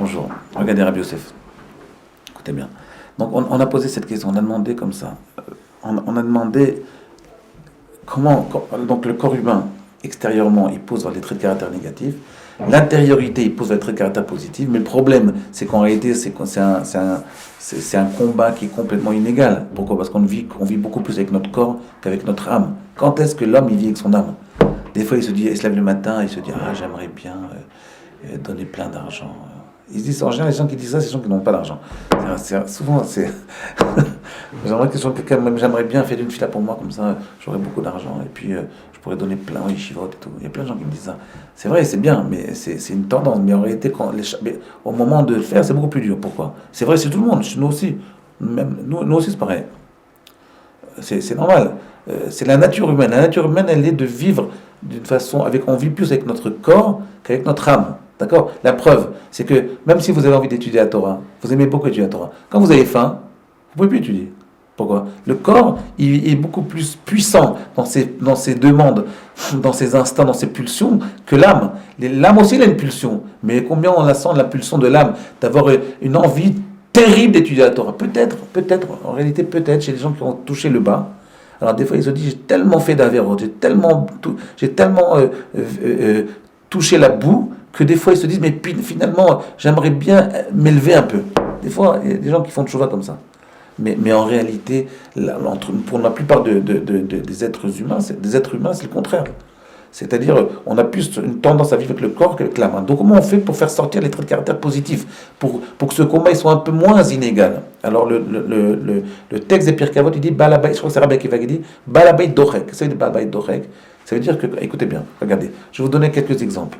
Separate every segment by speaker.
Speaker 1: bonjour. Regardez Rabbi Yosef. Écoutez bien. Donc on a posé cette question, on a demandé comme ça. On a demandé donc le corps humain, extérieurement, il pose vers les traits de caractère négatifs. L'intériorité, il pose vers les traits de caractère positifs. Mais le problème, c'est qu'en réalité, c'est un combat qui est complètement inégal. Pourquoi ? Parce qu'on vit beaucoup plus avec notre corps qu'avec notre âme. Quand est-ce que l'homme, il vit avec son âme ? Des fois, il se lève le matin, il se dit « Ah, j'aimerais bien donner plein d'argent. » Ils se disent, en général, les gens qui disent ça, c'est les gens qui n'ont pas d'argent. Souvent, c'est... J'aimerais bien faire une fila pour moi, comme ça, j'aurais beaucoup d'argent, et puis je pourrais donner plein aux yeshivot et tout. Il y a plein de gens qui me disent ça. C'est vrai, c'est bien, mais c'est une tendance. Mais en réalité, au moment de le faire, c'est beaucoup plus dur. Pourquoi ? C'est vrai, c'est tout le monde, nous aussi. Même, nous aussi, c'est pareil. C'est normal. C'est la nature humaine. La nature humaine, elle est de vivre d'une façon... On vit plus avec notre corps qu'avec notre âme. D'accord ? La preuve, c'est que même si vous avez envie d'étudier la Torah, vous aimez beaucoup étudier la Torah, quand vous avez faim, vous ne pouvez plus étudier. Pourquoi ? Le corps, il est beaucoup plus puissant dans ses demandes, dans ses instincts, dans ses pulsions, que l'âme. L'âme aussi, elle a une pulsion. Mais combien on la sent, la pulsion de l'âme, d'avoir une envie terrible d'étudier la Torah ? Peut-être, en réalité, peut-être, chez les gens qui ont touché le bas. Alors des fois, ils se disent, j'ai tellement fait d'avérot, j'ai tellement touché la boue, que des fois ils se disent, mais finalement, j'aimerais bien m'élever un peu. Des fois, il y a des gens qui font de chouva comme ça. Mais en réalité, pour la plupart des êtres humains, c'est le contraire. C'est-à-dire, on a plus une tendance à vivre avec le corps qu'avec la main. Donc comment on fait pour faire sortir les traits de caractère positifs, pour que ce combat il soit un peu moins inégal ? Alors le texte des Pirkei Avot, il dit, Balabait, je crois que c'est Rabbi Akiva qui dit, Balabait Dorek. Ça veut dire Balabait Dorek. Ça veut dire que, écoutez bien, regardez, je vais vous donner quelques exemples.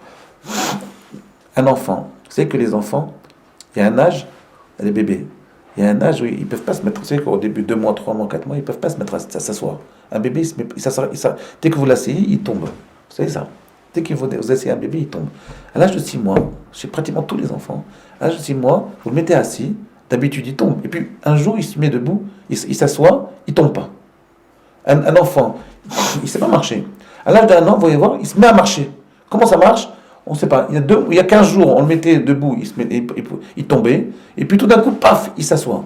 Speaker 1: Un enfant, vous savez que les enfants, il y a un âge, les bébés, il y a un âge où ils ne peuvent pas se mettre, vous savez qu'au début, 2 mois, 3 mois, 4 mois, ils ne peuvent pas se mettre à s'asseoir. Un bébé, dès que vous l'asseyez, il tombe. Vous savez ça ? Dès que vous asseyez un bébé, il tombe. À l'âge de 6 mois, chez pratiquement tous les enfants, à l'âge de 6 mois, vous le mettez assis, d'habitude il tombe. Et puis un jour, il se met debout, il s'assoit, il ne tombe pas. Un enfant, il ne sait pas marcher. À l'âge d'1 an, vous voyez voir, il se met à marcher. Comment ça marche ? On ne sait pas. Il y a 15 jours, on le mettait debout, il tombait, et puis tout d'un coup, paf, il s'assoit.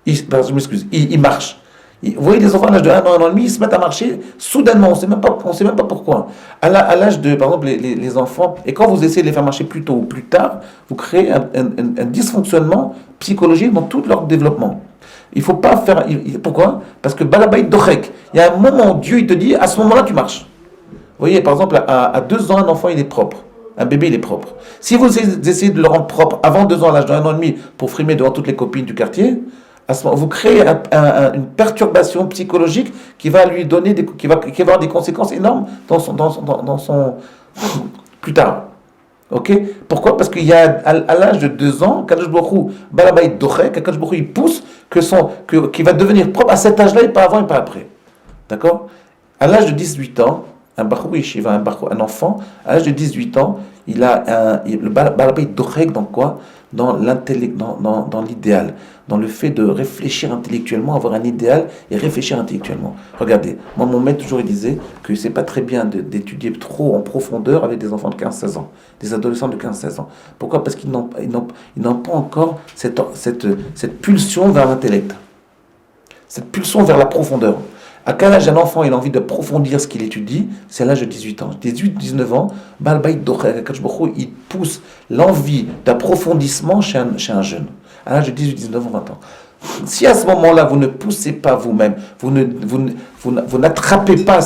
Speaker 1: Il marche. Vous voyez les enfants à l'âge de 1 an, 1 an et demi, ils se mettent à marcher soudainement, on ne sait même pas pourquoi. À l'âge de, par exemple, les enfants, et quand vous essayez de les faire marcher plus tôt ou plus tard, vous créez un dysfonctionnement psychologique dans tout leur développement. Il ne faut pas faire... Pourquoi ? Parce que Balabait Dorek, il y a un moment où Dieu il te dit, à ce moment-là, tu marches. Vous voyez, par exemple, à 2 ans, un enfant, il est propre. Un bébé, il est propre. Si vous essayez de le rendre propre avant 2 ans, à l'âge de 1 an et demi, pour frimer devant toutes les copines du quartier, à ce moment, vous créez une perturbation psychologique qui va lui donner qui va avoir des conséquences énormes dans son plus tard. Ok ? Pourquoi ? Parce qu'il y a à l'âge de 2 ans, Kadosh Baruch Hu, Balabait Dorek, Kadosh Baruch Hu, il pousse qu'il va devenir propre à cet âge-là et pas avant et pas après. D'accord ? À l'âge de 18 ans, un enfant, à l'âge de 18 ans, il a le Balabait Dorek dans quoi ? Dans l'intellect, dans l'idéal, dans le fait de réfléchir intellectuellement, avoir un idéal et réfléchir intellectuellement. Regardez, moi mon maître toujours il disait que c'est pas très bien d'étudier trop en profondeur avec des enfants de 15-16 ans, des adolescents de 15-16 ans. Pourquoi ? Parce qu'ils n'ont pas encore cette pulsion vers l'intellect, cette pulsion vers la profondeur. À quel âge un enfant il a envie d'approfondir ce qu'il étudie ? C'est à l'âge de 18 ans. 18-19 ans, il pousse l'envie d'approfondissement chez un jeune. À l'âge de 18, 19 ans, 20 ans. Si à ce moment-là, vous ne poussez pas vous-même, vous n'attrapez pas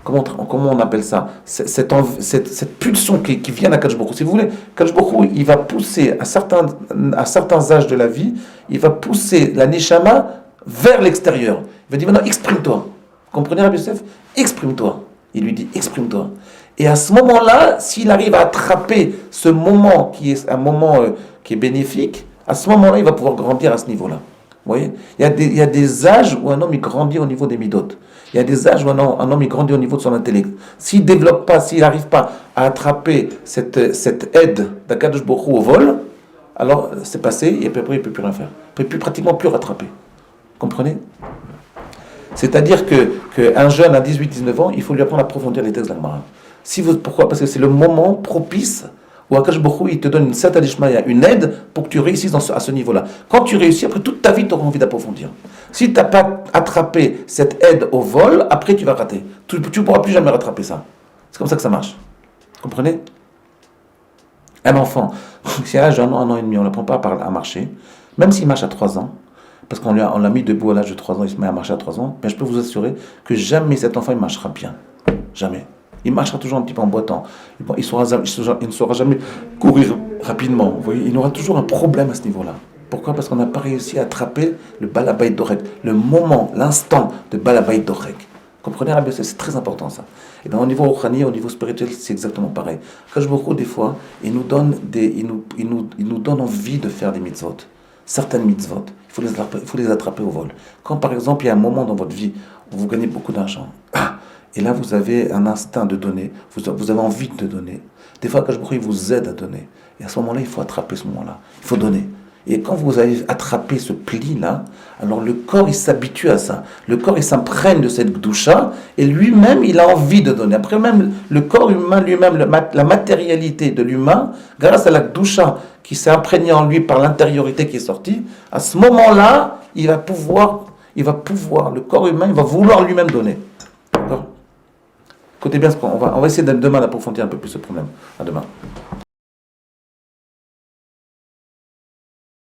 Speaker 1: comment on appelle ça, cette pulsion qui vient d'Akadosh Baruch Hu. Si vous voulez, Akadosh Baruch Hu, il va pousser à certains âges de la vie, il va pousser la Neshama vers l'extérieur. Il va dire maintenant, exprime-toi. Vous comprenez, Rabbi Yosef ? Exprime-toi. Il lui dit, exprime-toi. Et à ce moment-là, s'il arrive à attraper ce moment qui est un moment qui est bénéfique, à ce moment-là, il va pouvoir grandir à ce niveau-là. Vous voyez ? Il y a des âges où un homme il grandit au niveau des midotes. Il y a des âges où un homme il grandit au niveau de son intellect. S'il développe pas, s'il n'arrive pas à attraper cette aide d'Akadosh Baruch Hu au vol, alors c'est passé et après il ne peut plus rien faire. Il ne peut pratiquement plus rattraper. Comprenez ? C'est-à-dire qu'un jeune à 18-19 ans, il faut lui apprendre à approfondir les textes de la Gemara. Pourquoi ? Parce que c'est le moment propice Ou Akash Baruch Hu, il te donne une certaine ishmaïa, une aide pour que tu réussisses à ce niveau-là. Quand tu réussis, après toute ta vie, tu auras envie d'approfondir. Si tu n'as pas attrapé cette aide au vol, après tu vas rater. Tu ne pourras plus jamais rattraper ça. C'est comme ça que ça marche. Vous comprenez? Un enfant, si à l'âge d'un an et demi, on ne l'apprend pas à marcher, même s'il marche à 3 ans, parce qu'on l'a mis debout à l'âge de 3 ans, il se met à marcher à 3 ans, mais je peux vous assurer que jamais cet enfant il marchera bien. Jamais. Il marchera toujours un petit peu en boitant. Il ne saura jamais courir rapidement. Vous voyez, il aura toujours un problème à ce niveau-là. Pourquoi? Parce qu'on n'a pas réussi à attraper le balabait d'orek, le moment, l'instant de balabait d'orek. Comprenez, Rabbi, c'est très important ça. Et bien au niveau ruchani, au niveau spirituel, c'est exactement pareil. Quand je beaucoup des fois, il nous donne envie de faire des mitzvot. Certaines mitzvot, il faut les attraper au vol. Quand par exemple il y a un moment dans votre vie où vous gagnez beaucoup d'argent, et là vous avez un instinct de donner, vous avez envie de donner. Des fois, quand il vous aide à donner. Et à ce moment-là, il faut attraper ce moment-là. Il faut donner. Et quand vous avez attrapé ce pli-là, alors le corps, il s'habitue à ça. Le corps, il s'imprègne de cette gdoucha, et lui-même, il a envie de donner. Après même, le corps humain lui-même, la matérialité de l'humain, grâce à la gdoucha qui s'est imprégnée en lui par l'intériorité qui est sortie, à ce moment-là, il va pouvoir, le corps humain, il va vouloir lui-même donner. D'accord? Écoutez bien, on va essayer demain d'approfondir un peu plus ce problème. À demain.